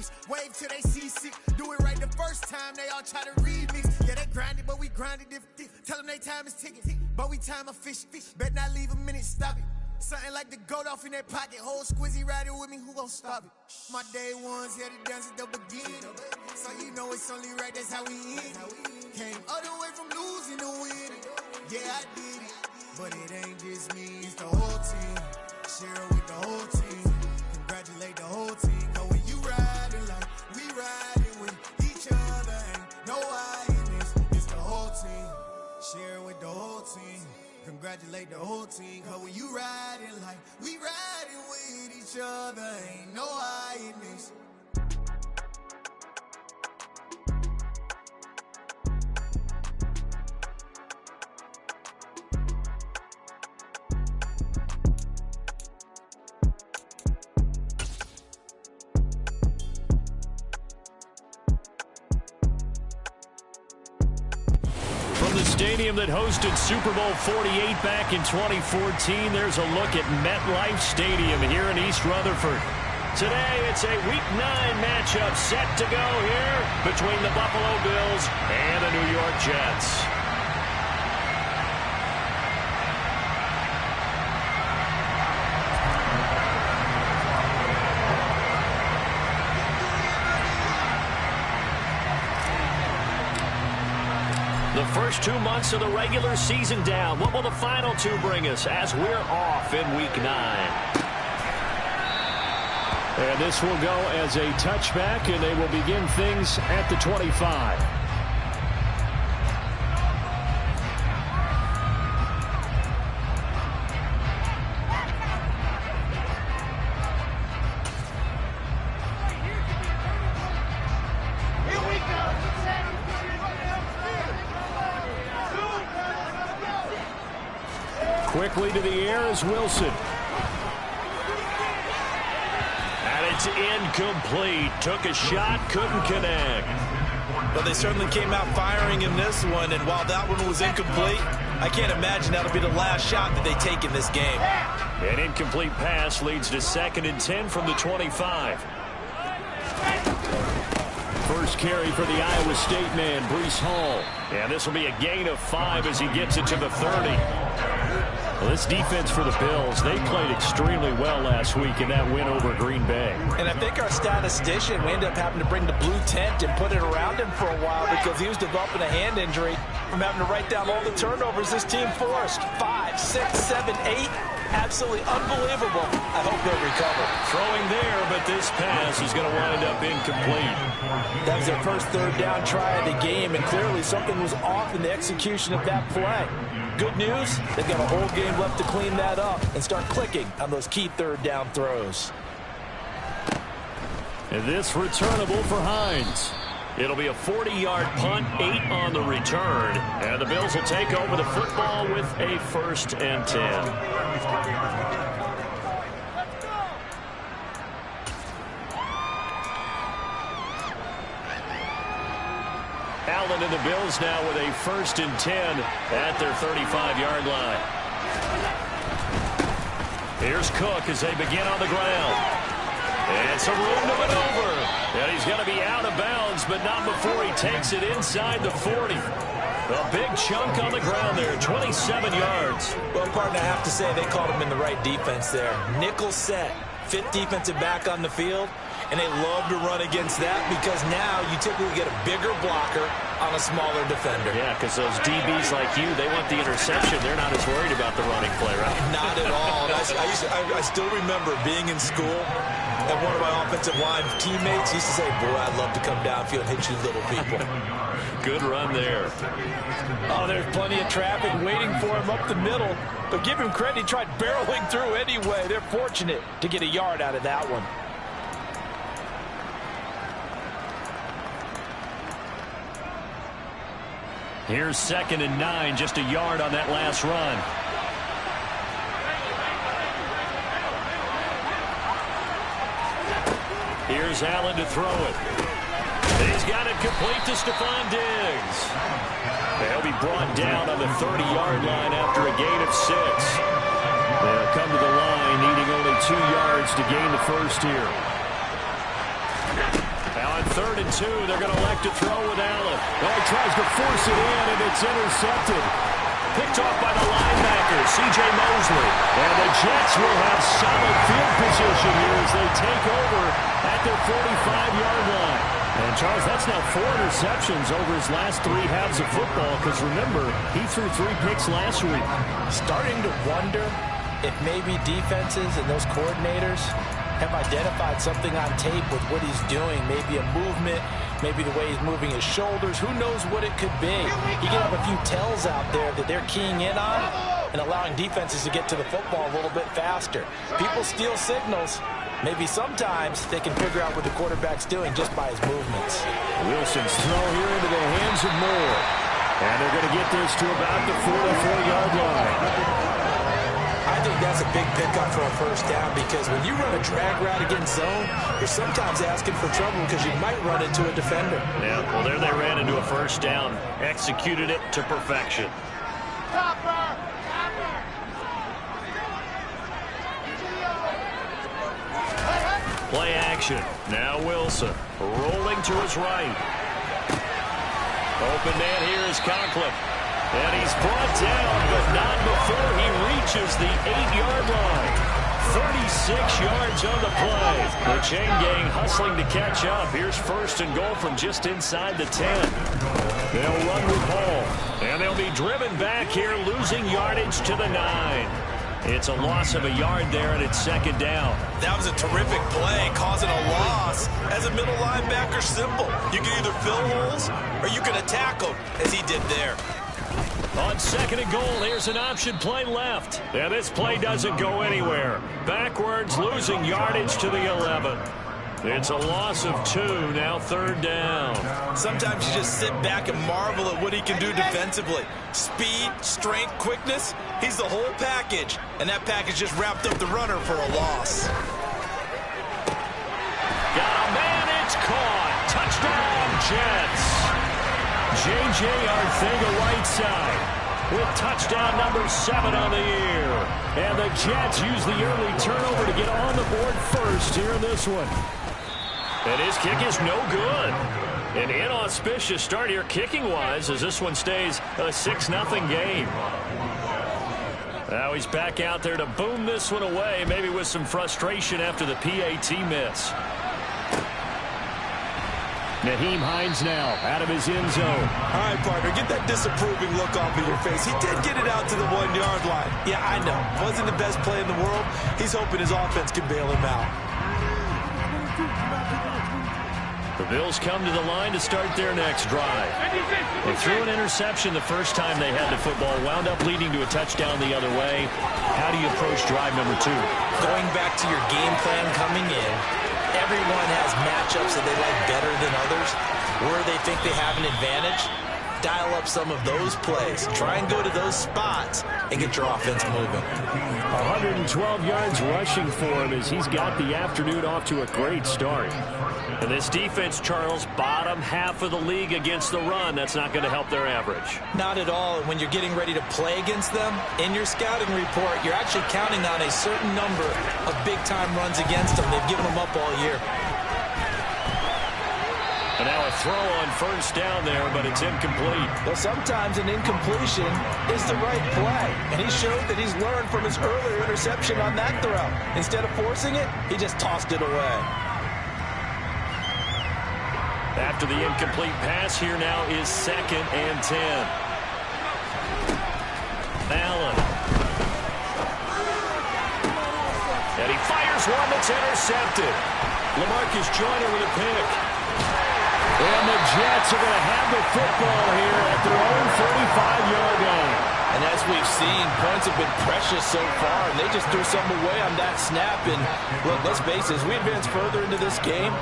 remix. Wave till they see sick. Do it right the first time, they all try to remix. Yeah, they grinded, but we grinded different. Tell them they time is ticking, but we time a fish. Bet not leave a minute, stop it. Something like the goat off in their pocket. Whole squizzy riding with me, who gon' stop it? My day ones here to dance at the beginning. So you know it's only right, that's how we end. Came all the way from losing to winning. Yeah, I did it, but it ain't just me, it's the whole team. Share it with the whole team. Congratulate the whole team. Cause when you riding like we riding with each other, ain't no I in this, it's the whole team. Share it with the whole team. Congratulate the whole team. Cause when you riding like we riding with each other, ain't no I in this. Stadium that hosted Super Bowl 48 back in 2014. There's a look at MetLife Stadium here in East Rutherford. Today, it's a Week 9 matchup set to go here between the Buffalo Bills and the New York Jets. The first 2 months of the regular season down. What will the final 2 bring us as we're off in Week 9? And this will go as a touchback, and they will begin things at the 25. Quickly to the air is Wilson. And it's incomplete. Took a shot, couldn't connect. Well, they certainly came out firing in this one, and while that one was incomplete, I can't imagine that'll be the last shot that they take in this game. An incomplete pass leads to 2nd and 10 from the 25. First carry for the Iowa State man, Breece Hall. And this will be a gain of 5 as he gets it to the 30. Well, this defense for the Bills, they played extremely well last week in that win over Green Bay. And I think our statistician, we ended up having to bring the blue tent and put it around him for a while because he was developing a hand injury from having to write down all the turnovers this team forced. 5, 6, 7, 8. Absolutely unbelievable. I hope they'll recover. Throwing there, but this pass is going to wind up incomplete. That was their first 3rd down try of the game, and clearly something was off in the execution of that play. Good news, they've got a whole game left to clean that up and start clicking on those key 3rd down throws. And this returnable for Hines. It'll be a 40-yard punt, 8 on the return. And the Bills will take over the football with a 1st and 10. Allen and the Bills now with a 1st and 10 at their 35-yard line. Here's Cook as they begin on the ground. And some room to maneuver. And he's going to be out of bounds, but not before he takes it inside the 40. A big chunk on the ground there, 27 yards. Well, partner, I have to say they called him in the right defense there. Nickel set, 5th defensive back on the field, and they love to run against that because now you typically get a bigger blocker on a smaller defender. Yeah, because those DBs like you, they want the interception. They're not as worried about the running play, right? Not at all. I still remember being in school, and one of my offensive line teammates used to say, boy, I'd love to come downfield and hit you little people. Good run there. Oh, there's plenty of traffic waiting for him up the middle, but give him credit, he tried barreling through anyway. They're fortunate to get a yard out of that one. Here's 2nd and 9, just a yard on that last run. Here's Allen to throw it. He's got it complete to Stephon Diggs. They'll be brought down on the 30-yard line after a gain of 6. They'll come to the line needing only 2 yards to gain the first here. 3rd and 2. They're going to elect to throw with Allen. Oh, he tries to force it in, and it's intercepted. Picked off by the linebacker, C.J. Mosley. And the Jets will have solid field position here as they take over at their 45-yard line. And, Charles, that's now 4 interceptions over his last 3 halves of football because, remember, he threw 3 picks last week. Starting to wonder if maybe defenses and those coordinators have identified something on tape with what he's doing. Maybe a movement, maybe the way he's moving his shoulders. Who knows what it could be? You can have a few tells out there that they're keying in on and allowing defenses to get to the football a little bit faster. People steal signals. Maybe sometimes they can figure out what the quarterback's doing just by his movements. Wilson's throw here into the hands of Moore. And they're going to get this to about the 44-yard line. I think that's a big pickup for a first down because when you run a drag route against zone, you're sometimes asking for trouble because you might run into a defender. Yeah, well, there they ran into a first down. Executed it to perfection. Play action. Now Wilson rolling to his right. Open man here is Conklin. And he's brought down, but not before he reaches the 8-yard line. 36 yards on the play. The chain gang hustling to catch up. Here's 1st and goal from just inside the 10. They'll run with ball. And they'll be driven back here, losing yardage to the 9. It's a loss of a yard there, and it's 2nd down. That was a terrific play, causing a loss. As a middle linebacker, simple. You can either fill holes or you can attack them, as he did there. On 2nd and goal, here's an option play left. And this play doesn't go anywhere. Backwards, losing yardage to the 11. It's a loss of 2, now 3rd down. Sometimes you just sit back and marvel at what he can do defensively. Speed, strength, quickness, he's the whole package. And that package just wrapped up the runner for a loss. Got a man, it's caught. Touchdown, Jets. J.J. Arcega-Whiteside with touchdown number 7 on the year. And the Jets use the early turnover to get on the board first here in this one. And his kick is no good. An inauspicious start here kicking-wise as this one stays a 6-0 game. Now he's back out there to boom this one away, maybe with some frustration after the PAT miss. Nyheim Hines now out of his end zone. All right, partner, get that disapproving look off of your face. He did get it out to the 1-yard line. Yeah, I know. Wasn't the best play in the world. He's hoping his offense can bail him out. The Bills come to the line to start their next drive. They threw an interception the first time they had the football, wound up leading to a touchdown the other way. How do you approach drive number 2? Going back to your game plan coming in, everyone has matchups that they like better than others, where they think they have an advantage. Dial up some of those plays. Try and go to those spots and get your offense moving. 112 yards rushing for him as he's got the afternoon off to a great start. And this defense, Charles, bottom half of the league against the run. That's not going to help their average. Not at all. And when you're getting ready to play against them, in your scouting report, you're actually counting on a certain number of big-time runs against them. They've given them up all year. And now a throw on first down there, but it's incomplete. Well, sometimes an incompletion is the right play. And he showed that he's learned from his earlier interception on that throw. Instead of forcing it, he just tossed it away. After the incomplete pass, here now is 2nd and 10. Allen. And he fires one that's intercepted. LaMarcus Joyner with a pick. And the Jets are going to have the football here at their own 45-yard line. And as we've seen, points have been precious so far, and they just threw something away on that snap. And look, let's face it, as we advance further into this game,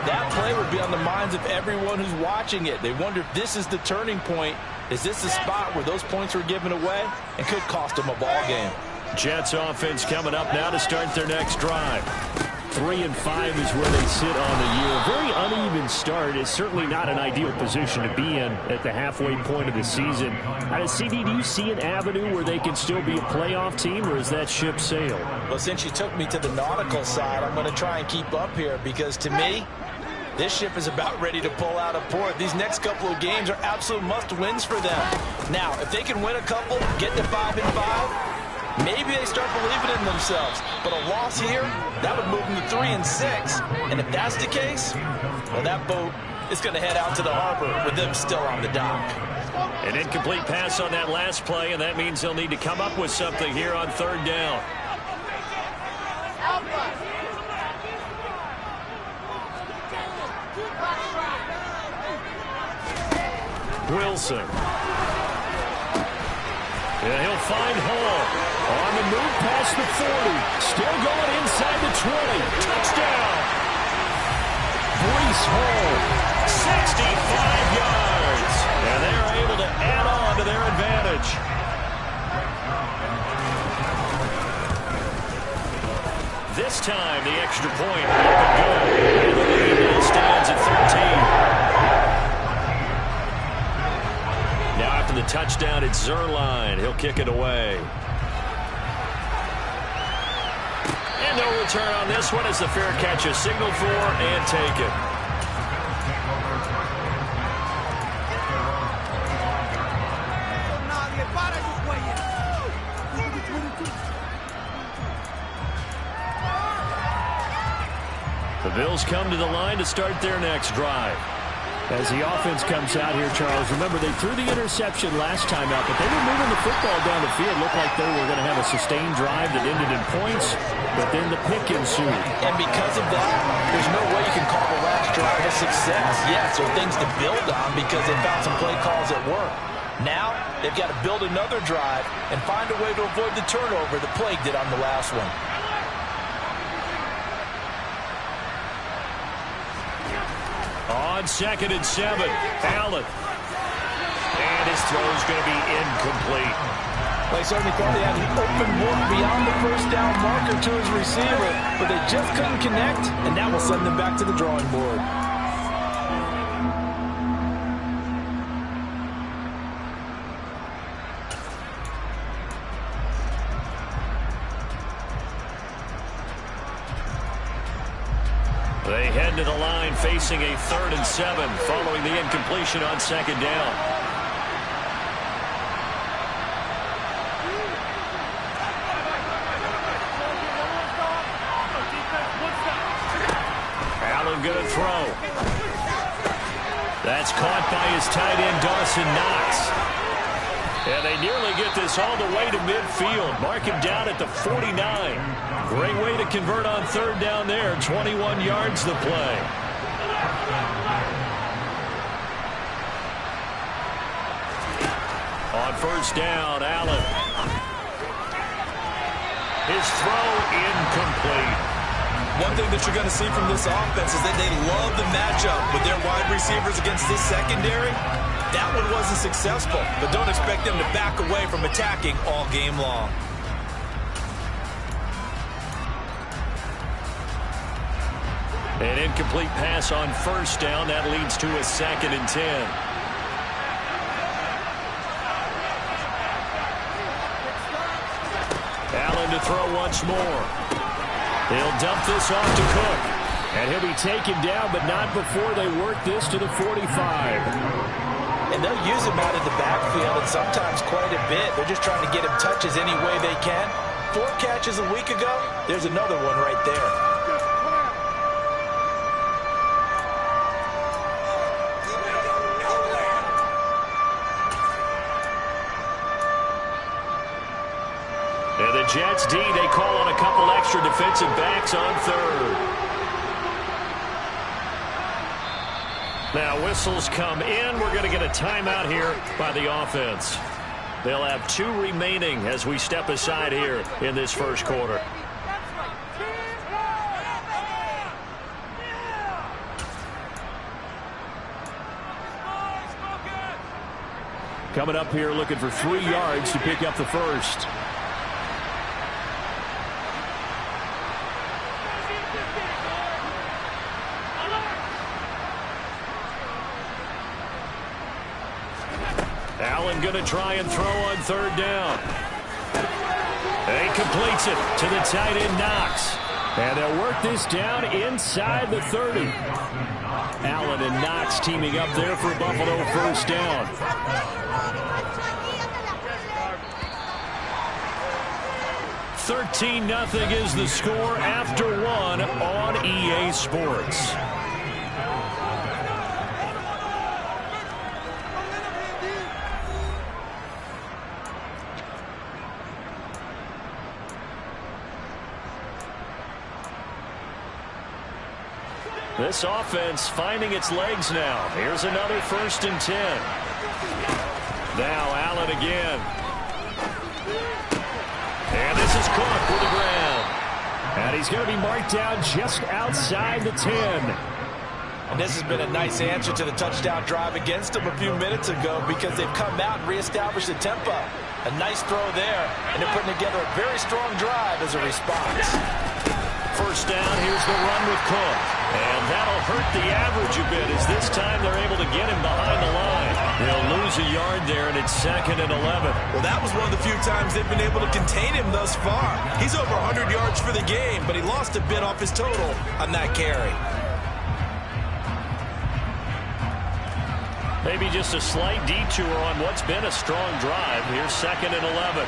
that play would be on the minds of everyone who's watching it. They wonder if this is the turning point. Is this the spot where those points were given away and could cost them a ball game? Jets offense coming up now to start their next drive. 3-5 is where they sit on the year. Very uneven start. It's certainly not an ideal position to be in at the halfway point of the season. CD, do you see an avenue where they can still be a playoff team, or is that ship sailed? Well, since you took me to the nautical side, I'm going to try and keep up here because, to me, This ship is about ready to pull out of port. These next couple of games are absolute must-wins for them. Now, if they can win a couple, get to 5-5, maybe they start believing in themselves. But a loss here, that would move them to 3-6. And if that's the case, well, that boat is going to head out to the harbor with them still on the dock. An incomplete pass on that last play, and that means they'll need to come up with something here on third down. Wilson. Yeah, he'll find Hall. On the move past the 40. Still going inside the 20. Touchdown. Breece Hall. 65 yards. And they're able to add on to their advantage. This time, the extra point up and good. And the lead now stands at 13. Now after the touchdown, it's Zuerlein. He'll kick it away. And no return on this one as the fair catch is signaled for and taken. The Bills come to the line to start their next drive. As the offense comes out here, Charles, remember they threw the interception last time out, but they were moving the football down the field. Looked like they were going to have a sustained drive that ended in points, but then the pick ensued. And because of that, there's no way you can call the last drive a success. Yes, there are things to build on because they found some play calls at work. Now, they've got to build another drive and find a way to avoid the turnover that plagued it on the last one. On 2nd and 7, Allen. And his throw is going to be incomplete. Well, he certainly thought he had an open look beyond the first down marker to his receiver, but they just couldn't connect, and that will send them back to the drawing board. They head to the line facing a 3rd and 7 following the incompletion on 2nd down. Allen going to throw. That's caught by his tight end Dawson Knox. And they nearly get this all the way to midfield. Mark him down at the 49. Great way to convert on 3rd down there. 21 yards the play. On 1st down, Allen. His throw incomplete. One thing that you're going to see from this offense is that they love the matchup with their wide receivers against this secondary. That one wasn't successful, but don't expect them to back away from attacking all game long. An incomplete pass on 1st down. That leads to a 2nd and 10. Allen to throw once more. They'll dump this off to Cook. And he'll be taken down, but not before they work this to the 45. And they'll use him out of the backfield, and sometimes quite a bit. They're just trying to get him touches any way they can. 4 catches a week ago. There's another one right there. And the Jets D, they call on a couple extra defensive backs on 3rd. Now whistles come in. We're going to get a timeout here by the offense. They'll have 2 remaining as we step aside here in this 1st quarter. Coming up here looking for 3 yards to pick up the 1st. Allen going to try and throw on 3rd down. He completes it to the tight end Knox. And they'll work this down inside the 30. Allen and Knox teaming up there for a Buffalo first down. 13-0 is the score after one on EA Sports. This offense finding its legs now. Here's another 1st and 10. Now Allen again. And this is Cook with the ground. And he's going to be marked down just outside the 10. And this has been a nice answer to the touchdown drive against them a few minutes ago because they've come out and reestablished the tempo. A nice throw there, and they're putting together a very strong drive as a response. First down, here's the run with Cook. And that'll hurt the average a bit as this time they're able to get him behind the line. They'll lose a yard there, and it's 2nd and 11. Well, that was one of the few times they've been able to contain him thus far. He's over 100 yards for the game, but he lost a bit off his total on that carry. Maybe just a slight detour on what's been a strong drive. Here's 2nd and 11.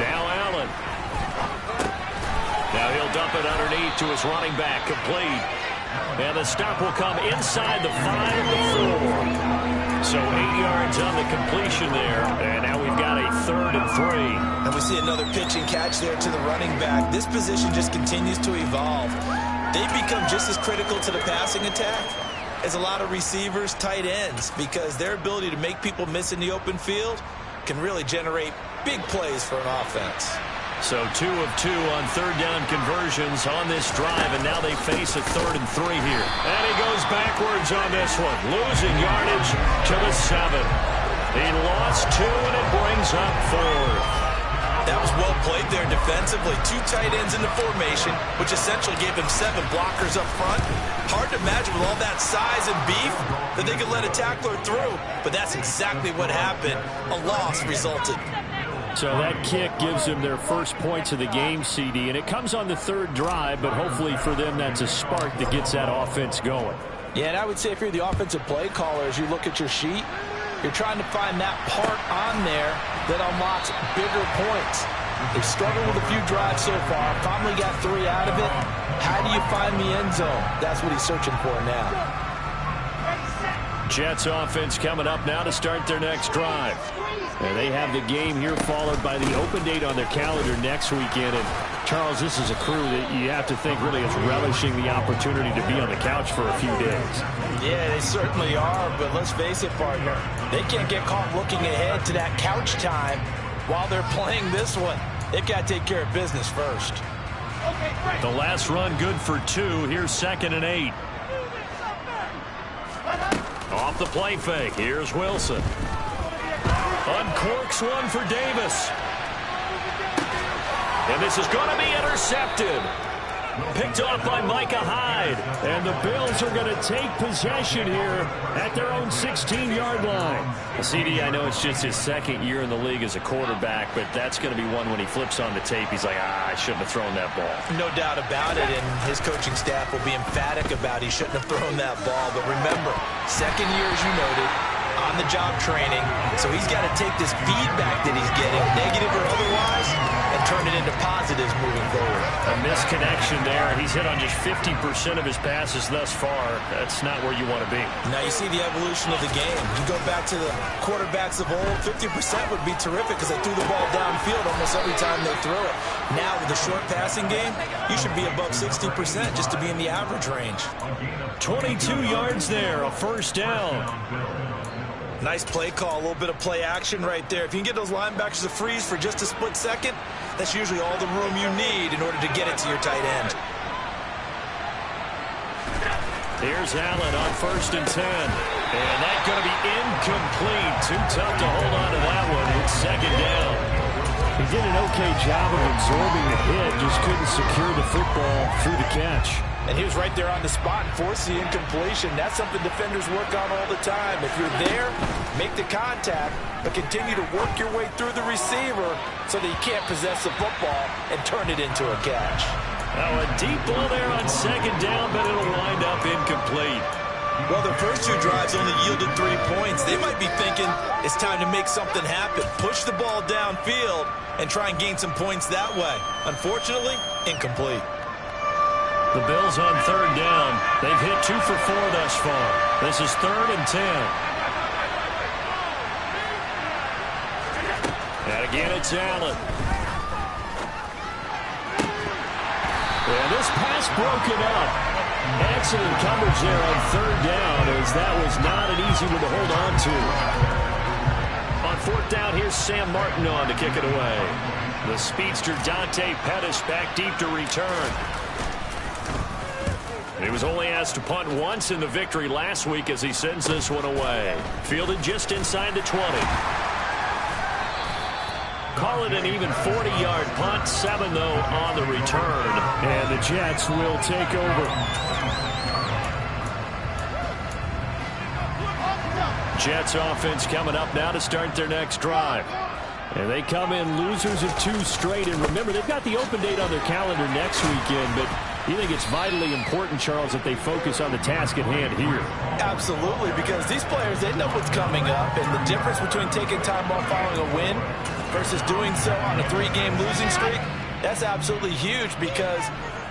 Now Allen. Now he'll dump it underneath to his running back, complete. And the stop will come inside the 5 to 4. So 8 yards on the completion there. And now we've got a 3rd and 3. And we see another pitch and catch there to the running back. This position just continues to evolve. They've become just as critical to the passing attack as a lot of receivers, tight ends, because their ability to make people miss in the open field can really generate big plays for an offense. So 2 of 2 on 3rd down conversions on this drive, and now they face a 3rd and 3 here. And he goes backwards on this one, losing yardage to the 7. He lost 2, and it brings up 4. That was well played there defensively. 2 tight ends in the formation, which essentially gave him 7 blockers up front. Hard to imagine with all that size and beef that they could let a tackler through, but that's exactly what happened. A loss resulted. So that kick gives them their first points of the game, CD, and it comes on the 3rd drive, but hopefully for them that's a spark that gets that offense going. Yeah, and I would say if you're the offensive play caller, as you look at your sheet, you're trying to find that part on there that unlocks bigger points. They've struggled with a few drives so far, finally got 3 out of it. How do you find the end zone? That's what he's searching for now. Jets offense coming up now to start their next drive. And they have the game here followed by the open date on their calendar next weekend. And Charles, this is a crew that you have to think really is relishing the opportunity to be on the couch for a few days. Yeah, they certainly are, but let's face it, partner. They can't get caught looking ahead to that couch time while they're playing this one. They've got to take care of business first. The last run good for 2. Here's 2nd and 8. Off the play fake. Here's Wilson. Uncorks one for Davis. And this is going to be intercepted. Picked off by Micah Hyde. And the Bills are going to take possession here at their own 16-yard line. CD, I know it's just his 2nd year in the league as a quarterback, but that's going to be one when he flips on the tape. He's like, I shouldn't have thrown that ball. No doubt about it, and his coaching staff will be emphatic about he shouldn't have thrown that ball. But remember, 2nd year, as you noted, on-the-job training, so he's got to take this feedback that he's getting, negative or otherwise, and turn it into positives moving forward. A misconnection there. He's hit on just 50% of his passes thus far. That's not where you want to be. Now you see the evolution of the game. You go back to the quarterbacks of old, 50% would be terrific because they threw the ball downfield almost every time they threw it. Now with the short passing game, you should be above 60% just to be in the average range. 22 yards there, a first down. Nice play call, a little bit of play action right there. If you can get those linebackers to freeze for just a split second, that's usually all the room you need in order to get it to your tight end. Here's Allen on 1st and 10. And that's going to be incomplete. Too tough to hold on to that one. It's 2nd down. He did an okay job of absorbing the hit, just couldn't secure the football through the catch. And he was right there on the spot and forced the incompletion. That's something defenders work on all the time. If you're there, make the contact, but continue to work your way through the receiver so that you can't possess the football and turn it into a catch. Oh, a deep ball there on second down, but it'll wind up incomplete. Well, the first 2 drives only yielded 3 points. They might be thinking it's time to make something happen. Push the ball downfield and try and gain some points that way. Unfortunately, incomplete. The Bills on third down. They've hit 2 for 4 thus far. This is 3rd and 10. And again, it's Allen. And this pass broken up. Excellent coverage there on third down, as that was not an easy one to hold on to. On 4th down, here's Sam Martin on to kick it away. The speedster Dante Pettis back deep to return. He was only asked to punt once in the victory last week as he sends this one away. Fielded just inside the 20. Call it an even 40-yard punt. 7, though, on the return. And the Jets will take over. Jets offense coming up now to start their next drive. And they come in losers of 2 straight. And remember, they've got the open date on their calendar next weekend. But you think it's vitally important, Charles, that they focus on the task at hand here? Absolutely, because these players, they know what's coming up. And the difference between taking time off following a win versus doing so on a 3-game losing streak, that's absolutely huge, because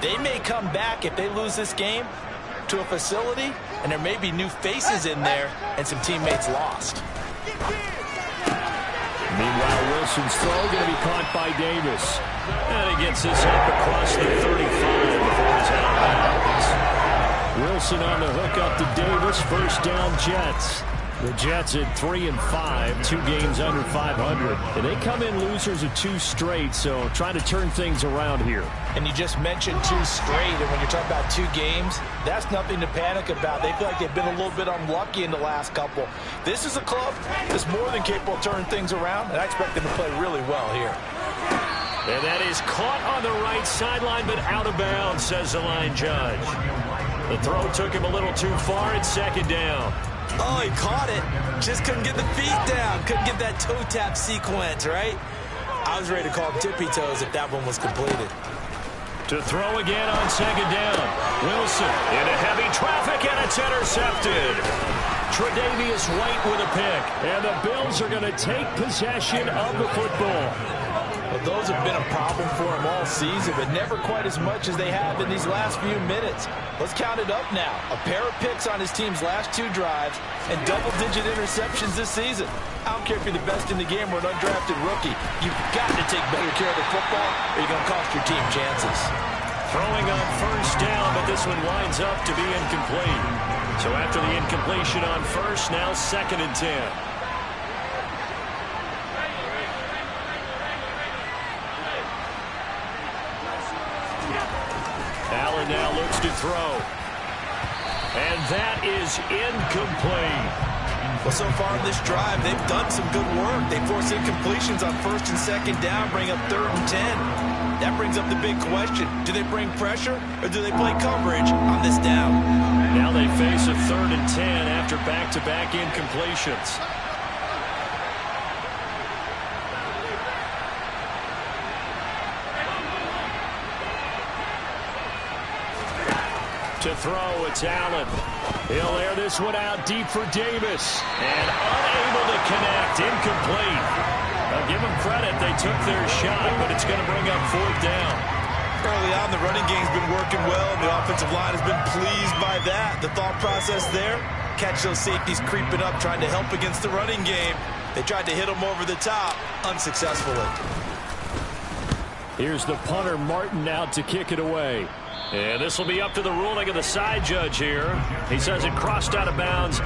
they may come back if they lose this game to a facility and there may be new faces in there and some teammates lost. Meanwhile, Wilson's throw going to be caught by Davis. And he gets this up across the 35 before he's out of bounds. Wilson on the hook up to Davis. First down, Jets. The Jets at 3-5, 2 games under 500. And they come in losers of 2 straight, so trying to turn things around here. And you just mentioned 2 straight, and when you're talking about 2 games, that's nothing to panic about. They feel like they've been a little bit unlucky in the last couple. This is a club that's more than capable of turning things around, and I expect them to play really well here. And that is caught on the right sideline, but out of bounds, says the line judge. The throw took him a little too far. It's second down. Oh, he caught it. Just couldn't get the feet down. Couldn't get that toe tap sequence, right? I was ready to call him tippy toes if that one was completed. To throw again on second down. Wilson into heavy traffic, and it's intercepted. Tre'Davious White with a pick. And the Bills are going to take possession of the football. Well, those have been a problem for him all season, but never quite as much as they have in these last few minutes. Let's count it up now. A pair of picks on his team's last 2 drives and double-digit interceptions this season. I don't care if you're the best in the game or an undrafted rookie. You've got to take better care of the football or you're going to cost your team chances. Throwing on first down, but this one winds up to be incomplete. So after the incompletion on first, now 2nd and 10. Allen now looks to throw. And that is incomplete. Well, so far in this drive, they've done some good work. They force incompletions on first and second down, bring up 3rd and 10. That brings up the big question. Do they bring pressure or do they play coverage on this down? Now they face a 3rd and 10 after back-to-back incompletions. To throw, it's Allen. He'll air this one out deep for Davis. And unable to connect. Incomplete. I'll give them credit. They took their shot, but it's going to bring up 4th down. Early on, the running game's been working well, and the offensive line has been pleased by that. The thought process there, catch those safeties creeping up, trying to help against the running game. They tried to hit them over the top, unsuccessfully. Here's the punter, Martin, out to kick it away. And this will be up to the ruling of the side judge here. He says it crossed out of bounds.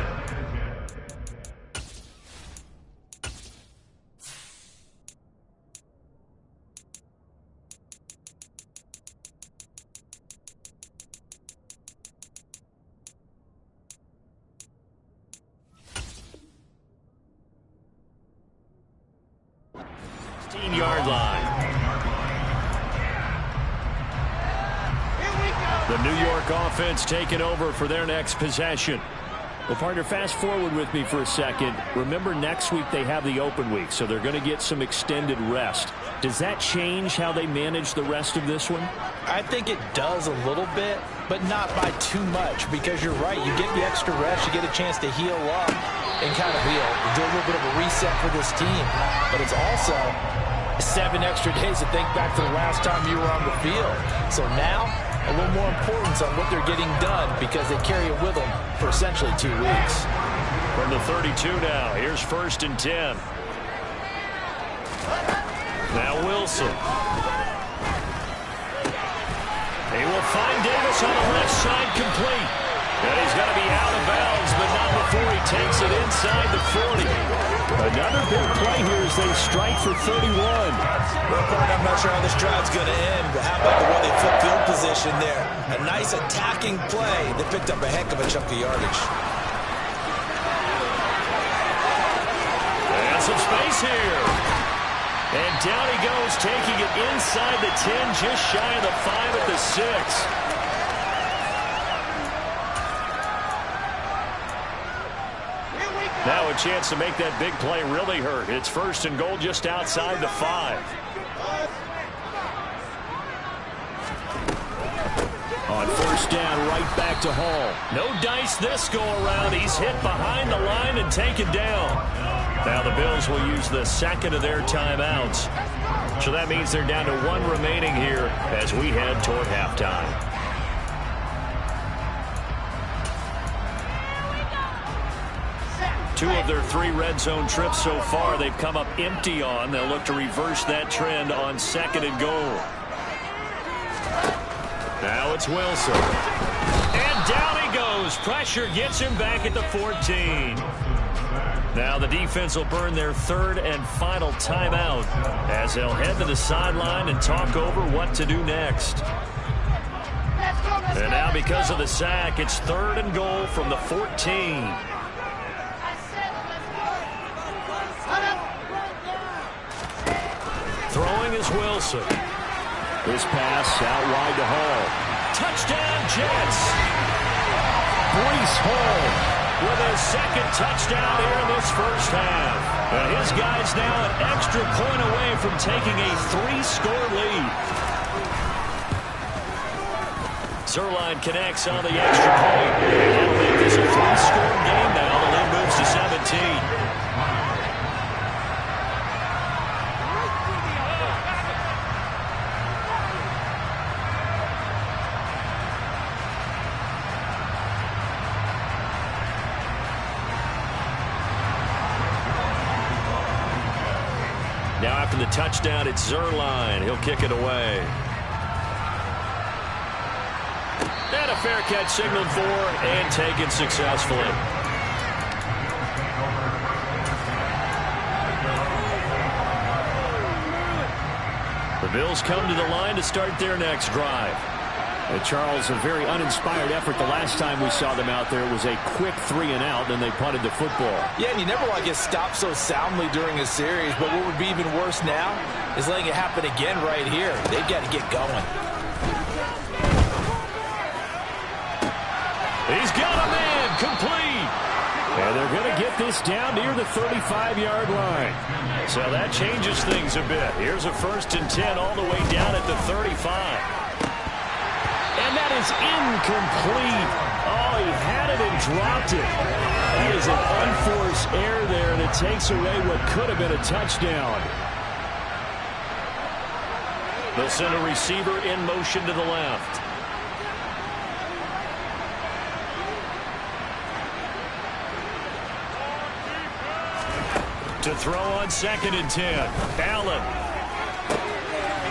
Yard line. The New York offense taking over for their next possession. Well, partner, fast forward with me for a second. Remember, next week they have the open week, so they're going to get some extended rest. Does that change how they manage the rest of this one? I think it does a little bit, but not by too much, because you're right. You get the extra rest. You get a chance to heal up and kind of do a little bit of a reset for this team. But it's also 7 extra days to think back to the last time you were on the field. So now, a little more importance on what they're getting done, because they carry it with them for essentially 2 weeks. From the 32 now, here's 1st and 10. Now Wilson. He will find Davis on the left side, complete. And he's going to be out of bounds, but not before he takes it inside the 40. Another big play here as they strike for 31. I'm not sure how this drive's going to end, but how about the way they flip field position there? A nice attacking play. They picked up a heck of a chunk of yardage. And some space here. And down he goes, taking it inside the 10, just shy of the 5 at the 6. Now a chance to make that big play really hurt. It's 1st and goal just outside the 5. On 1st down, right back to Hall. No dice this go around. He's hit behind the line and taken down. Now the Bills will use the 2nd of their timeouts. So that means they're down to 1 remaining here as we head toward halftime. Two of their 3 red zone trips so far they've come up empty on. They'll look to reverse that trend on 2nd and goal. Now it's Wilson. And down he goes. Pressure gets him back at the 14. Now the defense will burn their 3rd and final timeout as they'll head to the sideline and talk over what to do next. And now because of the sack, it's 3rd and goal from the 14. Throwing is Wilson. This pass out wide to Hall. Touchdown Jets. Breece Hall with his 2nd touchdown here in this 1st half. And his guys now an extra point away from taking a 3-score lead. Zuerlein connects on the extra point. That'll make this a 3-score game now. The lead moves to 17. Now after the touchdown, it's Zuerlein. He'll kick it away. And a fair catch signaled for and taken successfully. The Bills come to the line to start their next drive. And Charles, a very uninspired effort the last time we saw them out there. It was a quick 3-and-out, then they punted the football. Yeah, and you never want to get stopped so soundly during a series, but what would be even worse now is letting it happen again right here. They've got to get going. He's got a man, complete. And they're going to get this down near the 35-yard line. So that changes things a bit. Here's a 1st and 10 all the way down at the 35. And that is incomplete. Oh, he had it and dropped it. That is an unforced error there that takes away what could have been a touchdown. They'll send a receiver in motion to the left. To throw on 2nd and 10. Allen.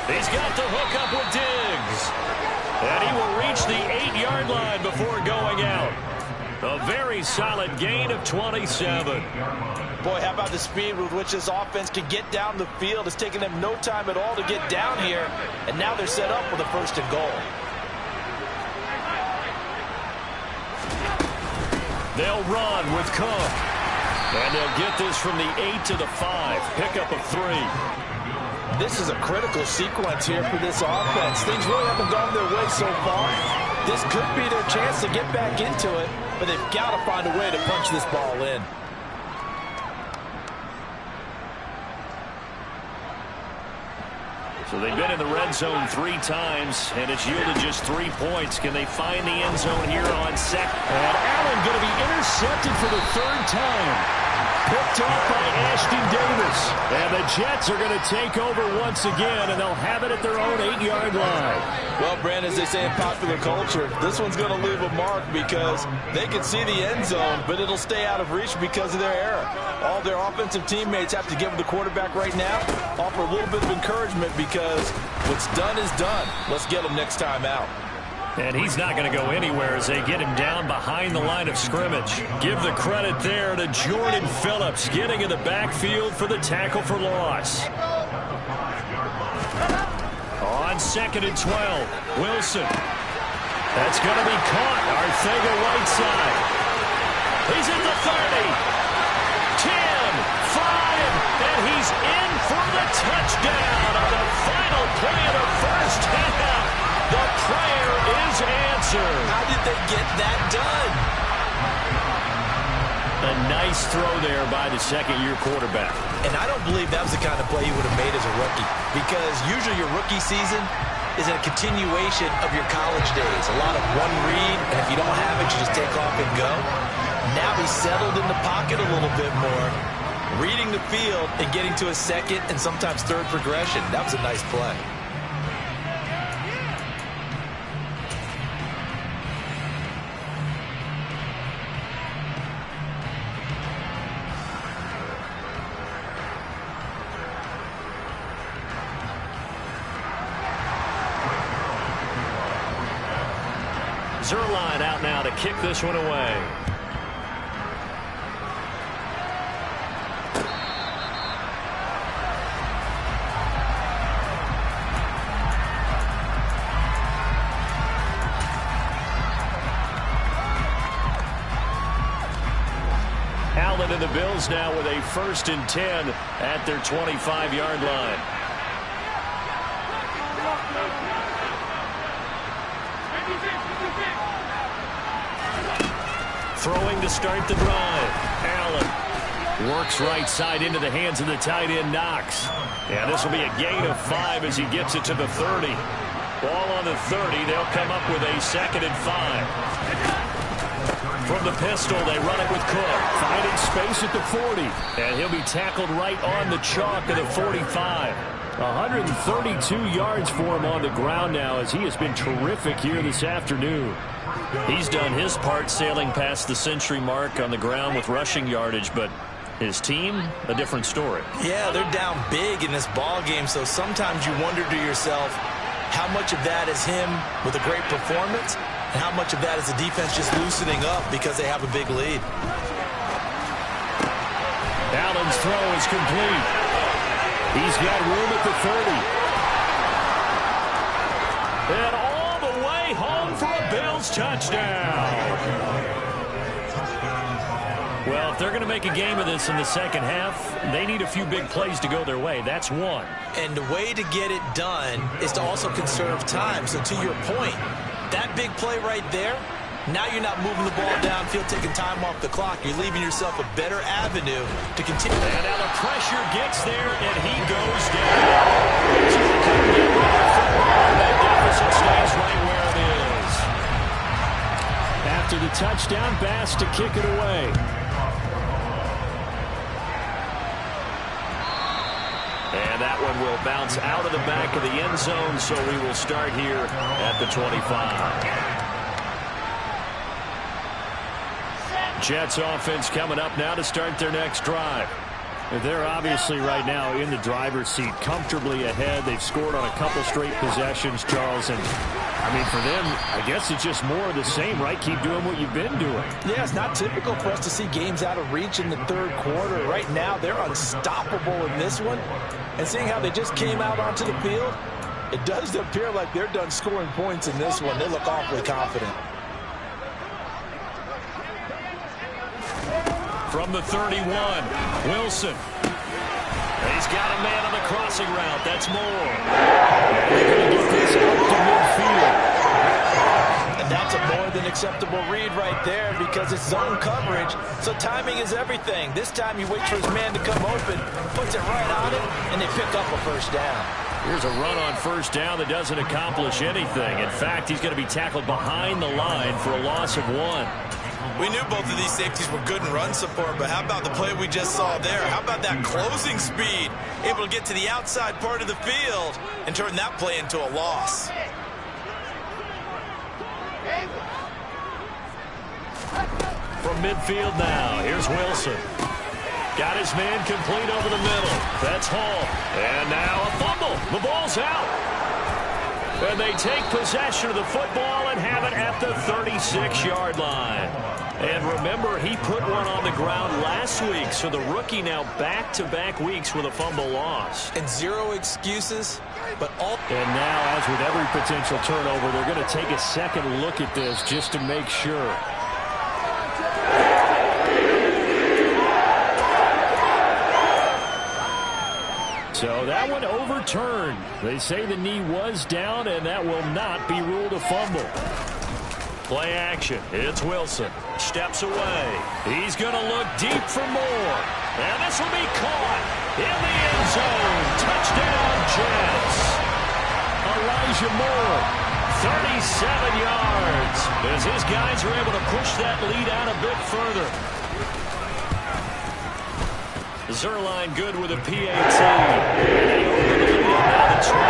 He's got the hook up with Diggs. And he will reach the 8-yard line before going out. A very solid gain of 27. Boy, how about the speed with which this offense can get down the field? It's taken them no time at all to get down here. And now they're set up with a 1st and goal. They'll run with Cook. And they'll get this from the 8 to the 5. Pickup of 3. This is a critical sequence here for this offense. Things really haven't gone their way so far. This could be their chance to get back into it, but they've got to find a way to punch this ball in. So they've been in the red zone 3 times, and it's yielded just 3 points. Can they find the end zone here on second? And Allen going to be intercepted for the 3rd time. Picked off by Ashton Davis. And the Jets are going to take over once again, and they'll have it at their own 8-yard line. Well, Brandon, as they say in popular culture, this one's going to leave a mark because they can see the end zone, but it'll stay out of reach because of their error. All their offensive teammates have to give the quarterback right now, offer a little bit of encouragement because what's done is done. Let's get them next time out. And he's not going to go anywhere as they get him down behind the line of scrimmage. Give the credit there to Jordan Phillips getting in the backfield for the tackle for loss. On 2nd and 12, Wilson. That's going to be caught. Arcega-Whiteside. He's at the 30. 10, 5, and he's in for the touchdown on the final play of the first half. The prayer is answered. How did they get that done? A nice throw there by the second-year quarterback. And I don't believe that was the kind of play he would have made as a rookie, because usually your rookie season is a continuation of your college days. A lot of one read, and if you don't have it, you just take off and go. Now he's settled in the pocket a little bit more, reading the field and getting to a second and sometimes third progression. That was a nice play. Zuerlein out now to kick this one away. Allen and the Bills now with a 1st and 10 at their 25-yard line. Throwing to start the drive. Allen works right side into the hands of the tight end, Knox. And this will be a gain of 5 as he gets it to the 30. Ball on the 30. They'll come up with a 2nd and 5. From the pistol, they run it with Cook. Finding space at the 40. And he'll be tackled right on the chalk of the 45. 132 yards for him on the ground now as he has been terrific here this afternoon. He's done his part sailing past the century mark on the ground with rushing yardage, but his team, a different story. Yeah, they're down big in this ball game, so sometimes you wonder to yourself how much of that is him with a great performance and how much of that is the defense just loosening up because they have a big lead. Allen's throw is complete. He's got room at the 30. And all the way home for a Bills touchdown. Well, if they're going to make a game of this in the second half, they need a few big plays to go their way. That's one. And the way to get it done is to also conserve time. So to your point, that big play right there, now you're not moving the ball downfield, taking time off the clock. You're leaving yourself a better avenue to continue. And now the pressure gets there, and he goes down. So they couldn't get rid of it. That deficit stays right where it is. After the touchdown, Bass to kick it away. And that one will bounce out of the back of the end zone, so we will start here at the 25. Jets offense coming up now to start their next drive. They're obviously right now in the driver's seat, comfortably ahead. They've scored on a couple straight possessions, Charles. And, I mean, for them, I guess it's just more of the same, right? Keep doing what you've been doing. Yeah, it's not typical for us to see games out of reach in the third quarter. Right now, they're unstoppable in this one. And seeing how they just came out onto the field, it does appear like they're done scoring points in this one. They look awfully confident. From the 31, Wilson. He's got a man on the crossing route. That's Moore. They're going to get this out to midfield. And that's a more than acceptable read right there because it's zone coverage, so timing is everything. This time you wait for his man to come open, puts it right on it, and they pick up a first down. Here's a run on first down that doesn't accomplish anything. In fact, he's going to be tackled behind the line for a loss of 1. We knew both of these safeties were good in run support, but how about the play we just saw there? How about that closing speed? Able to get to the outside part of the field and turn that play into a loss. From midfield now, here's Wilson. Got his man complete over the middle. That's Hall. And now a fumble. The ball's out. And they take possession of the football and have it at the 36-yard line. And remember, he put one on the ground last week, so the rookie now back-to-back weeks with a fumble loss. And zero excuses, but all... And now, as with every potential turnover, they're going to take a second look at this just to make sure. So that one overturned. They say the knee was down, and that will not be ruled a fumble. Play action. It's Wilson. Steps away. He's going to look deep for more. And this will be caught in the end zone. Touchdown, Jets. Elijah Moore, 37 yards. As his guys are able to push that lead out a bit further. Zuerlein good with a PAT. They open the lead now to 25.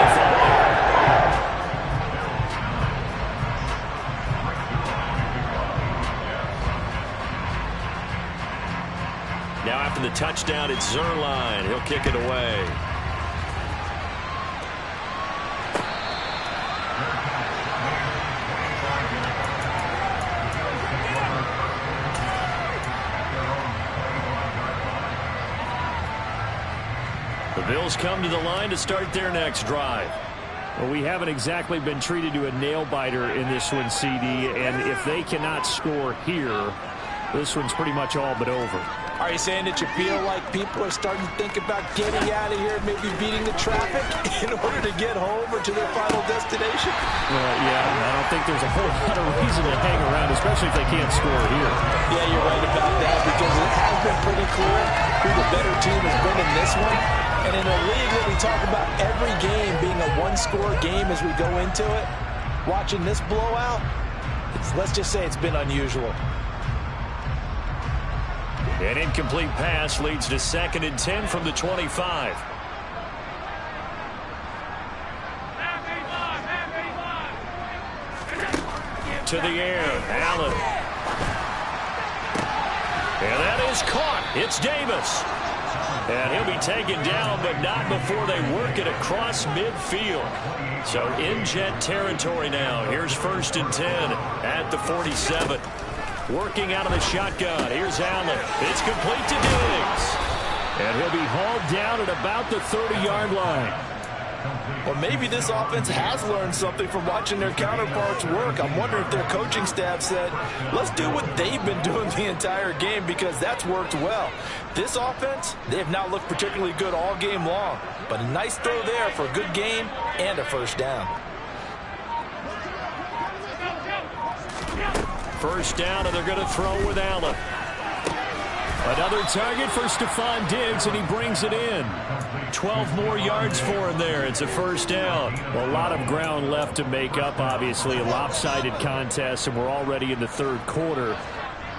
Now after the touchdown, it's Zuerlein. He'll kick it away. The Bills come to the line to start their next drive. Well, we haven't exactly been treated to a nail-biter in this one, CD, and if they cannot score here, this one's pretty much all but over. Are you saying that you feel like people are starting to think about getting out of here, maybe beating the traffic in order to get home or to their final destination? Well, yeah, I don't think there's a whole lot of reason to hang around, especially if they can't score here. Yeah, you're right about that, because it has been pretty clear who the better team has been in this one. And in a league where we talk about every game being a one-score game as we go into it, watching this blowout, let's just say it's been unusual. An incomplete pass leads to 2nd and 10 from the 25. To the air, Allen. And that is caught. It's Davis. And he'll be taken down, but not before they work it across midfield. So in Jet territory now. Here's 1st and 10 at the 47. Working out of the shotgun. Here's Allen. It's complete to Diggs. And he'll be hauled down at about the 30-yard line. Well, maybe this offense has learned something from watching their counterparts work. I'm wondering if their coaching staff said, let's do what they've been doing the entire game, because that's worked well. This offense, they have not looked particularly good all game long. But a nice throw there for a good game and a first down. First down, and they're going to throw with Allen. Another target for Stephon Diggs, and he brings it in. 12 more yards for him there. It's a first down. Well, a lot of ground left to make up, obviously. A lopsided contest, and we're already in the third quarter.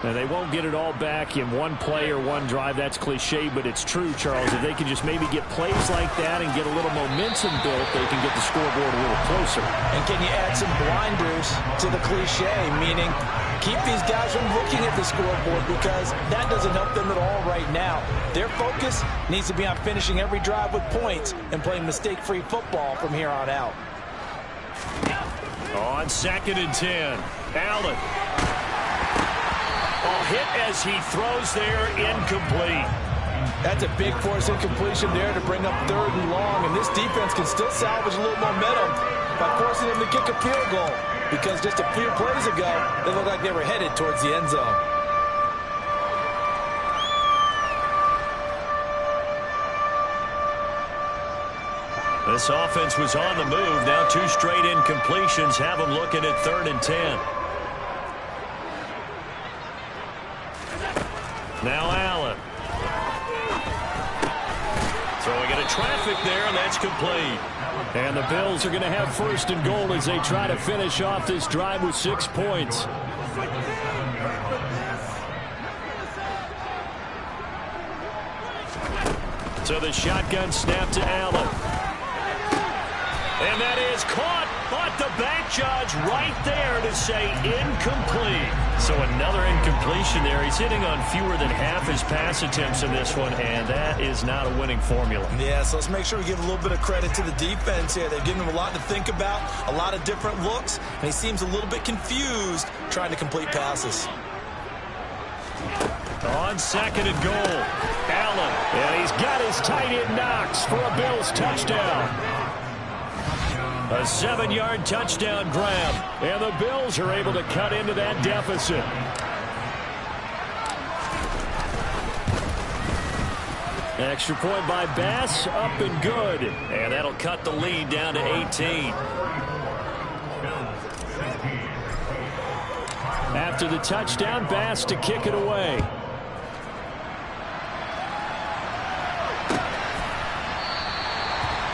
And they won't get it all back in one play or one drive. That's cliche, but it's true, Charles. If they can just maybe get plays like that and get a little momentum built, they can get the scoreboard a little closer. And can you add some blinders to the cliche, meaning keep these guys from looking at the scoreboard, because that doesn't help them at all right now. Their focus needs to be on finishing every drive with points and playing mistake-free football from here on out. On 2nd and 10, Allen. A hit as he throws there, incomplete. That's a big force incompletion there to bring up 3rd and long, and this defense can still salvage a little momentum by forcing them to kick a field goal, because just a few plays ago, they looked like they were headed towards the end zone. This offense was on the move. Now 2 straight incompletions have them looking at 3rd and 10. Now Allen. Throwing it a traffic there, and that's complete. And the Bills are going to have first and goal as they try to finish off this drive with 6 points. So the shotgun snap to Allen. And that is caught, but the back judge right there to say incomplete. So another incompletion there. He's hitting on fewer than half his pass attempts in this one, and that is not a winning formula. Yeah, so let's make sure we give a little bit of credit to the defense here. They've given him a lot to think about, a lot of different looks, and he seems a little bit confused trying to complete passes. On second and goal, Allen, and he's got his tight end Knox for a Bills touchdown. A 7-yard touchdown grab, and the Bills are able to cut into that deficit. Extra point by Bass, up and good, and that'll cut the lead down to 18. After the touchdown, Bass to kick it away.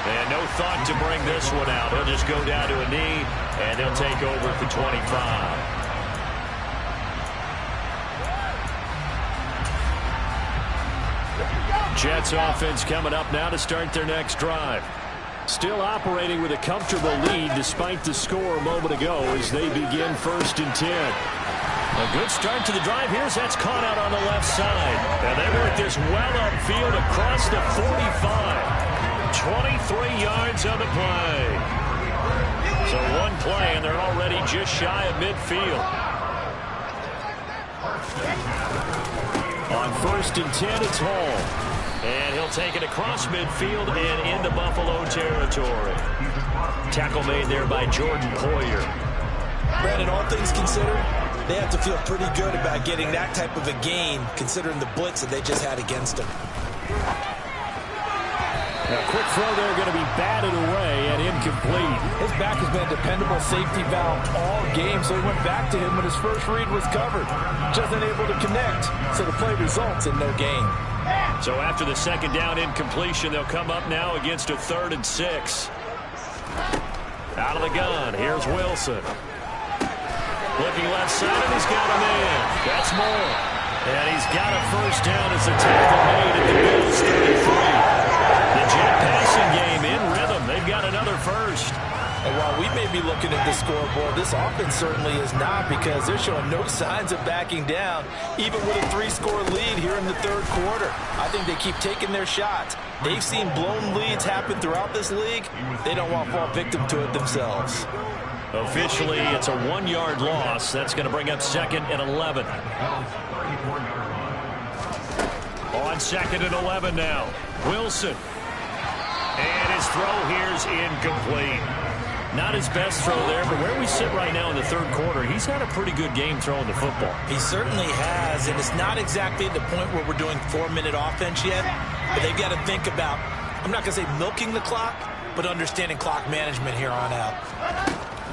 And no thought to bring this one out. He'll just go down to a knee, and he'll take over for 25. Jets offense coming up now to start their next drive. Still operating with a comfortable lead despite the score a moment ago as they begin first and 10. A good start to the drive. That's caught out on the left side. And they work this well upfield across the 45. 23 yards on the play. So one play, and they're already just shy of midfield. On first and 10, it's Hall. And he'll take it across midfield and into Buffalo territory. Tackle made there by Jordan Poyer. Brandon, all things considered, they have to feel pretty good about getting that type of a gain, considering the blitz that they just had against them. A quick throw there, going to be batted away and incomplete. His back has been a dependable safety valve all game, so he went back to him when his first read was covered. Just unable to connect, so the play results in no gain. So after the second down incompletion, they'll come up now against a 3rd and 6. Out of the gun, here's Wilson. Looking left side, and he's got a man. That's Moore. And he's got a first down as the tackle made at the Bills 33. The Jet passing game in rhythm. They've got another first. And while we may be looking at the scoreboard, this offense certainly is not, because they're showing no signs of backing down, even with a 3-score lead here in the 3rd quarter. I think they keep taking their shots. They've seen blown leads happen throughout this league. They don't want to fall victim to it themselves. Officially, it's a 1-yard loss. That's going to bring up 2nd and 11. On 2nd and 11 now. Wilson. And his throw here's incomplete. Not his best throw there, but where we sit right now in the 3rd quarter, he's had a pretty good game throwing the football. He certainly has, and it's not exactly at the point where we're doing 4-minute offense yet, but they've got to think about, I'm not going to say milking the clock, but understanding clock management here on out.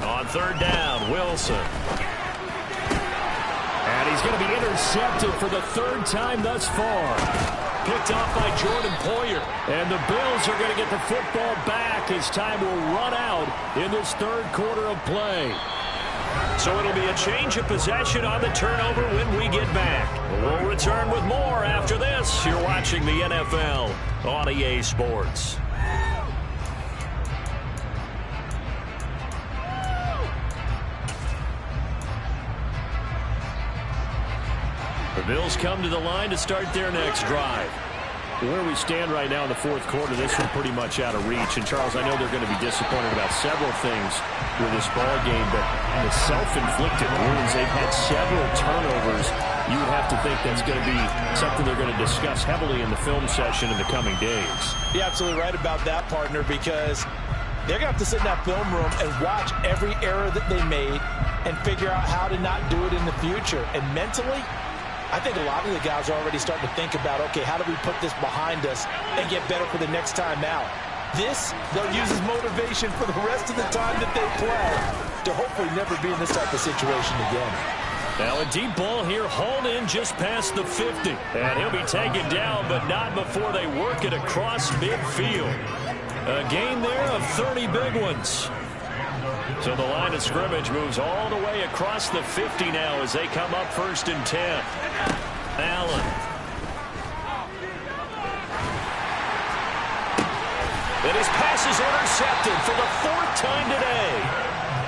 On 3rd down, Wilson. And he's going to be intercepted for the 3rd time thus far. Picked off by Jordan Poyer. And the Bills are going to get the football back as time will run out in this 3rd quarter of play. So it'll be a change of possession on the turnover when we get back. We'll return with more after this. You're watching the NFL on EA Sports. The Bills come to the line to start their next drive. Where we stand right now in the 4th quarter, this one pretty much out of reach. And, Charles, I know they're going to be disappointed about several things with this ball game, but the self-inflicted wounds, they've had several turnovers. You would have to think that's going to be something they're going to discuss heavily in the film session in the coming days. You're absolutely right about that, partner, because they're going to have to sit in that film room and watch every error that they made and figure out how to not do it in the future. And mentally, I think a lot of the guys are already starting to think about, okay, how do we put this behind us and get better for the next time out? This, they'll use as motivation for the rest of the time that they play to hopefully never be in this type of situation again. Now a deep ball here, hauled in just past the 50. And he'll be taken down, but not before they work it across midfield. A gain there of 30 big ones. So the line of scrimmage moves all the way across the 50 now as they come up 1st and 10. Allen. And his pass is intercepted for the 4th time today.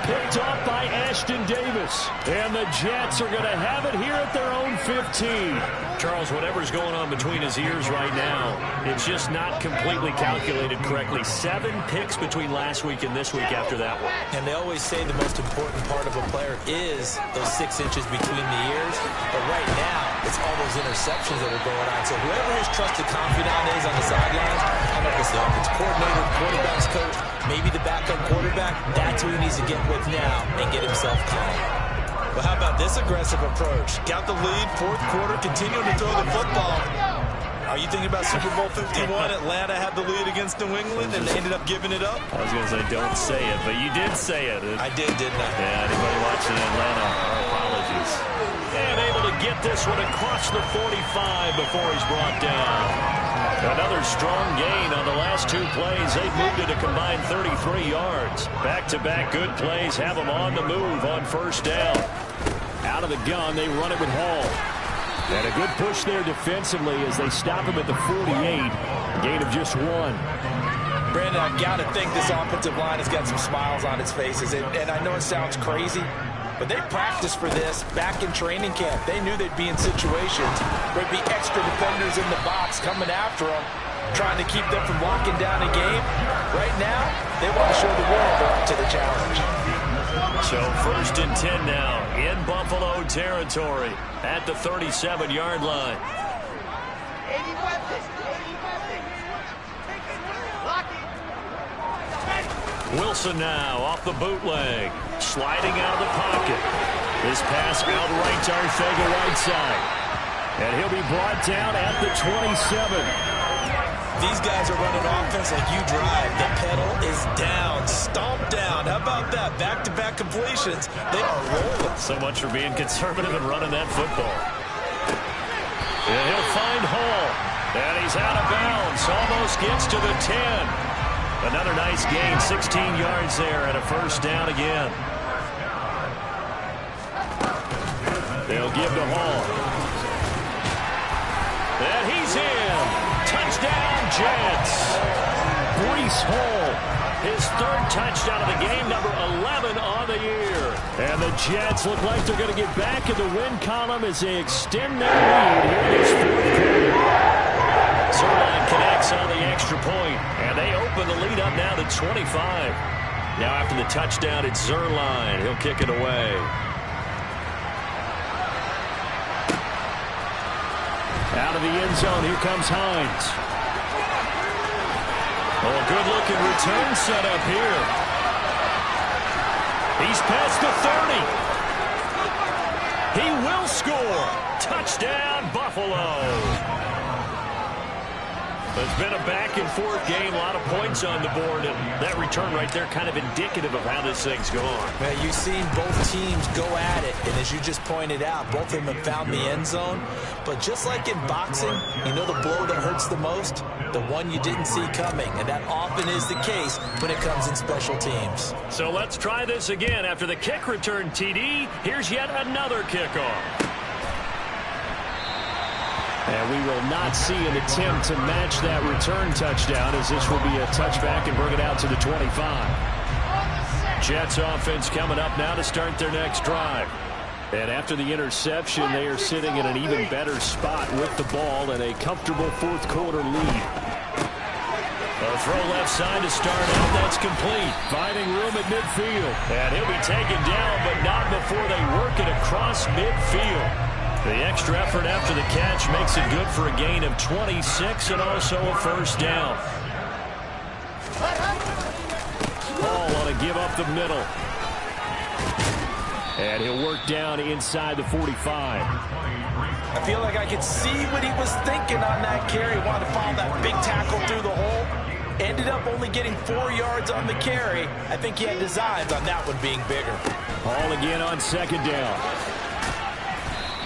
Picked off by Ashton Davis. And the Jets are going to have it here at their own 15. Charles, whatever's going on between his ears right now, it's just not completely calculated correctly. 7 picks between last week and this week after that one. And they always say the most important part of a player is those 6 inches between the ears. But right now, it's all those interceptions that are going on. So whoever his trusted confidant is on the sidelines, I don't know if it's the offense coordinator, quarterback's coach, maybe the backup quarterback, that's who he needs to get with now and get himself calm. Well, how about this aggressive approach? Got the lead, 4th quarter, continuing to throw the football. Are you thinking about Super Bowl 51? Atlanta had the lead against New England, and they ended up giving it up? I was going to say, don't say it, but you did say it. I did, didn't I? Yeah, anybody watching Atlanta, our apologies. And able to get this one across the 45 before he's brought down. Another strong gain on the last 2 plays. They've moved it a combined 33 yards. Back-to-back good plays have them on the move on 1st down. Out of the gun, they run it with Hall. And a good push there defensively as they stop him at the 48. A gain of just 1. Brandon, I've got to think this offensive line has got some smiles on its faces. And I know it sounds crazy, but they practiced for this back in training camp. They knew they'd be in situations where there'd be extra defenders in the box coming after them, trying to keep them from locking down a game. Right now, they want to show the world they're up to the challenge. So 1st and 10 now in Buffalo territory at the 37-yard line. Wilson now off the bootleg, sliding out of the pocket. This pass out right to Arcega-Whiteside. And he'll be brought down at the 27. These guys are running offense like you drive. The pedal is down, stomped down. How about that? Back-to-back completions. They are rolling. So much for being conservative and running that football. And he'll find Hall. And he's out of bounds. Almost gets to the 10. Another nice gain, 16 yards there and a 1st down again. They'll give to Hall. And he's in. Touchdown, Jets. Breece Hall, his 3rd touchdown of the game, number 11 on the year. And the Jets look like they're going to get back in the win column as they extend their lead here in this 4th quarter. Zerline connects on the extra point, and they open the lead up now to 25. Now after the touchdown, it's Zerline. He'll kick it away. Out of the end zone, here comes Hines. Oh, a good-looking return set up here. He's past the 30. He will score. Touchdown, Buffalo. It's been a back-and-forth game, a lot of points on the board, and that return right there kind of indicative of how this thing's going. Man, you've seen both teams go at it, and as you just pointed out, both of them have found the end zone. But just like in boxing, you know the blow that hurts the most? The one you didn't see coming, and that often is the case when it comes in special teams. So let's try this again. After the kick return, TD, here's yet another kickoff. And we will not see an attempt to match that return touchdown, as this will be a touchback and bring it out to the 25. Jets offense coming up now to start their next drive. And after the interception, they are sitting in an even better spot with the ball and a comfortable 4th quarter lead. A throw left side to start out. That's complete. Finding room at midfield. And he'll be taken down, but not before they work it across midfield. The extra effort after the catch makes it good for a gain of 26 and also a 1st down. Hall on a give up the middle. And he'll work down inside the 45. I feel like I could see what he was thinking on that carry. He wanted to follow that big tackle through the hole. Ended up only getting 4 yards on the carry. I think he had designs on that one being bigger. Hall again on 2nd down.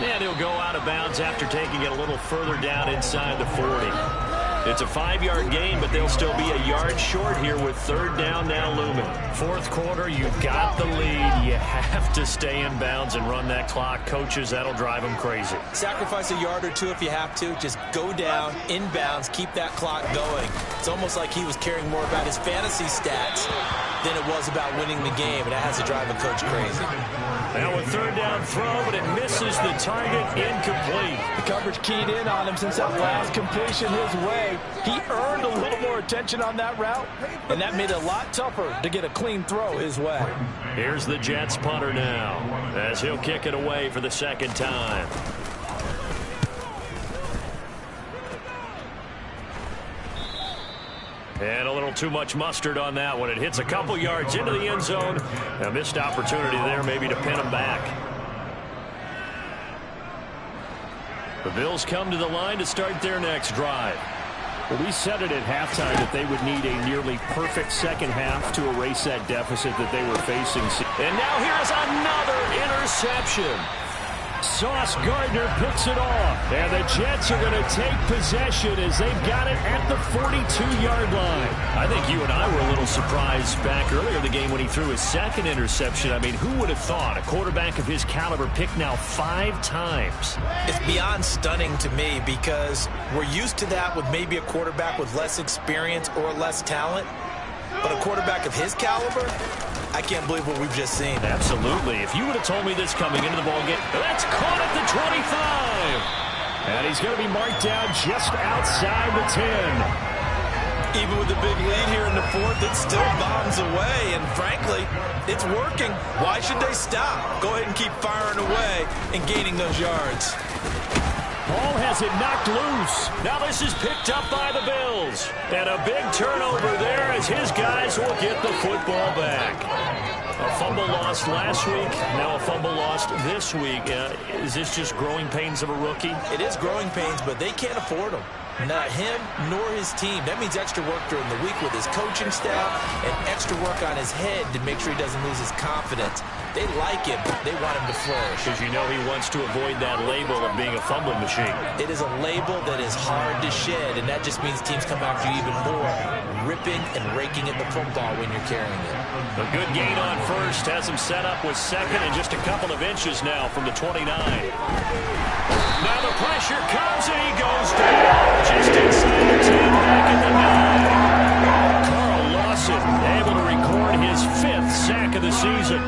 And he'll go out of bounds after taking it a little further down inside the 40. It's a 5-yard gain, but they'll still be a yard short here with third down now looming. Fourth quarter, you've got the lead. You have to stay in bounds and run that clock. Coaches, that'll drive them crazy. Sacrifice a yard or two if you have to. Just go down, in bounds, keep that clock going. It's almost like he was caring more about his fantasy stats than it was about winning the game, and that has to drive a coach crazy. Now a third down throw, but it misses the target, incomplete. The coverage keyed in on him since that last completion his way. He earned a little more attention on that route, and that made it a lot tougher to get a clean throw his way. Here's the Jets punter now, as he'll kick it away for the second time. And a little too much mustard on that one. It hits a couple yards into the end zone. A missed opportunity there maybe to pin him back. The Bills come to the line to start their next drive. Well, we said it at halftime that they would need a nearly perfect second half to erase that deficit that they were facing. And now here's another interception. Sauce Gardner picks it off. And the Jets are going to take possession as they've got it at the 42-yard line. I think you and I were a little surprised back earlier in the game when he threw his second interception. I mean, who would have thought a quarterback of his caliber picked now 5 times? It's beyond stunning to me because we're used to that with maybe a quarterback with less experience or less talent. But a quarterback of his caliber, I can't believe what we've just seen. Absolutely. If you would have told me this coming into the ballgame, that's caught at the 25. And he's going to be marked down just outside the 10. Even with the big lead here in the fourth, it still bombs away. And frankly, it's working. Why should they stop? Go ahead and keep firing away and gaining those yards. Ball has it knocked loose. Now this is picked up by the Bills. And a big turnover there as his guys will get the football back. A fumble lost last week, now a fumble lost this week. Is this just growing pains of a rookie? It is growing pains, but they can't afford them. Not him nor his team. That means extra work during the week with his coaching staff and extra work on his head to make sure he doesn't lose his confidence. They like him. They want him to flourish. Because you know he wants to avoid that label of being a fumbling machine. It is a label that is hard to shed, and that just means teams come after you even more, ripping and raking at the football when you're carrying it. A good gain on first has him set up with second and just a couple of inches now from the 29. Now the pressure comes and he goes down just inside the 10, back at the 9. Carl Lawson able to record his 5th sack of the season.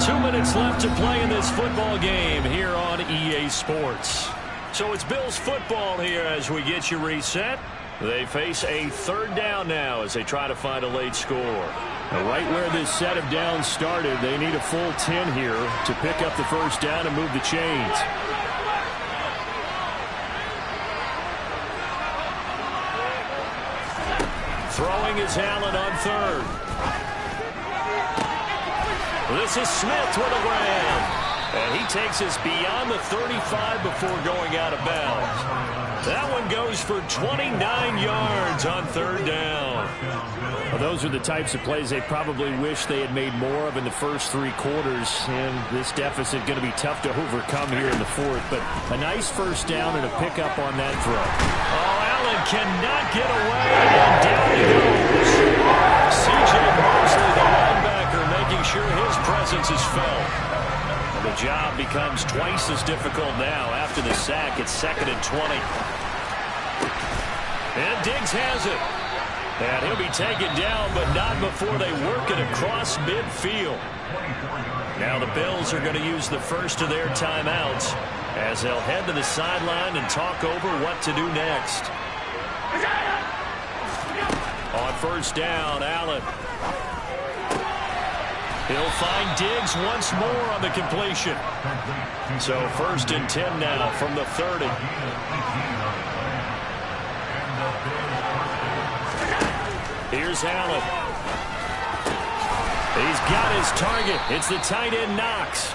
2 minutes left to play in this football game here on EA Sports. So it's Bills football here as we get you reset. They face a third down now as they try to find a late score. Now, right where this set of downs started, they need a full 10 here to pick up the first down and move the chains. Throwing is Allen on third. This is Smith with a grab. And he takes us beyond the 35 before going out of bounds. That one goes for 29 yards on third down. Well, those are the types of plays they probably wish they had made more of in the first 3 quarters. And this deficit going to be tough to overcome here in the fourth. But a nice first down and a pickup on that throw. Oh, Allen cannot get away. And down he goes. C.J. Mosley, the linebacker, making sure his presence is felt. The job becomes twice as difficult now after the sack. It's 2nd and 20. And Diggs has it. And he'll be taken down, but not before they work it across midfield. Now the Bills are going to use the first of their timeouts as they'll head to the sideline and talk over what to do next. On first down, Allen. He'll find Diggs once more on the completion. So 1st and 10 now from the 30. Here's Allen. He's got his target. It's the tight end Knox.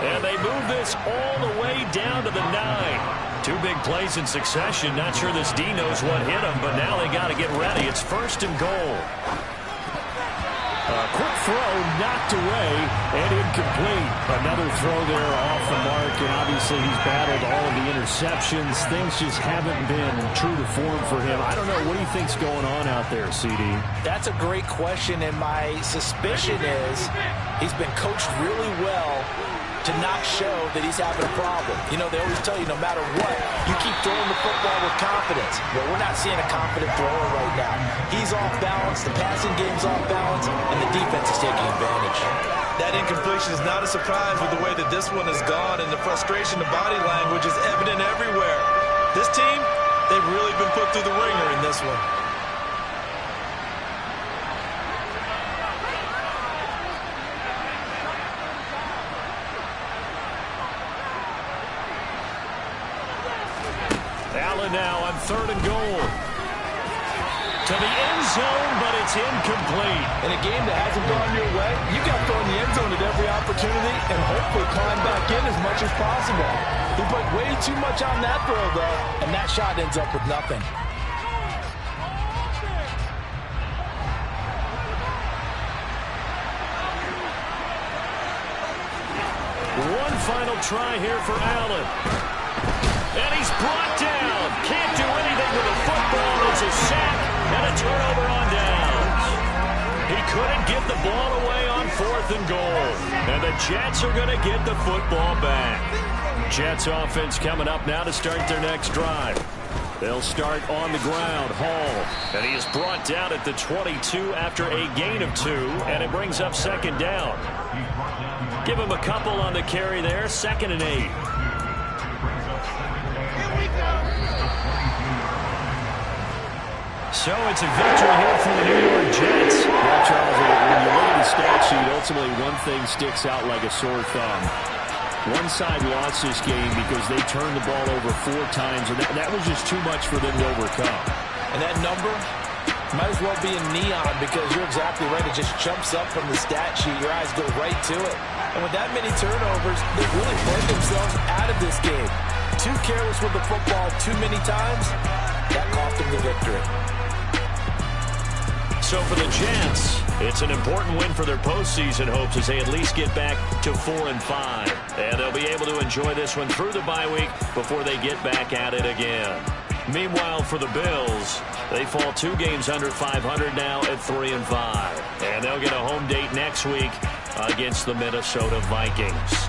And they move this all the way down to the 9. 2 big plays in succession. Not sure this D knows what hit him, but now they got to get ready. It's 1st and goal. A Quick throw knocked away and incomplete. Another throw there off the mark, and obviously he's battled all of the interceptions. Things just haven't been true to form for him. I don't know. What do you think's going on out there, CD? That's a great question, and my suspicion is he's been coached really well to not show that he's having a problem. You know, they always tell you no matter what, you keep throwing the football with confidence. Well, we're not seeing a confident thrower right now. He's off balance, the passing game's off balance, and the defense is taking advantage. That incompletion is not a surprise with the way that this one has gone, and the frustration, the body language is evident everywhere. This team, they've really been put through the ringer in this one. Allen now on 3rd and goal. To the end zone, but it's incomplete. In a game that hasn't gone your way, you got to throw in the end zone at every opportunity and hopefully climb back in as much as possible. He put way too much on that throw, though, and that shot ends up with nothing. One final try here for Allen. And he's brought down. Can't do anything with the football. It's a sack and a turnover on downs. He couldn't get the ball away on 4th and goal. And the Jets are going to get the football back. Jets offense coming up now to start their next drive. They'll start on the ground. Hall. And he is brought down at the 22 after a gain of 2. And it brings up 2nd down. Give him a couple on the carry there. 2nd and 8. So it's a victory here for the New York Jets. Well, Charles, when you look at the stat sheet, ultimately one thing sticks out like a sore thumb. One side lost this game because they turned the ball over 4 times, and that was just too much for them to overcome. And that number might as well be in neon because you're exactly right. It just jumps up from the stat sheet. Your eyes go right to it. And with that many turnovers, they really played themselves out of this game. Too careless with the football too many times. That cost them the victory. So for the Jets, it's an important win for their postseason hopes as they at least get back to 4-5. And they'll be able to enjoy this one through the bye week before they get back at it again. Meanwhile, for the Bills, they fall 2 games under 500 now at 3-5. And they'll get a home date next week against the Minnesota Vikings.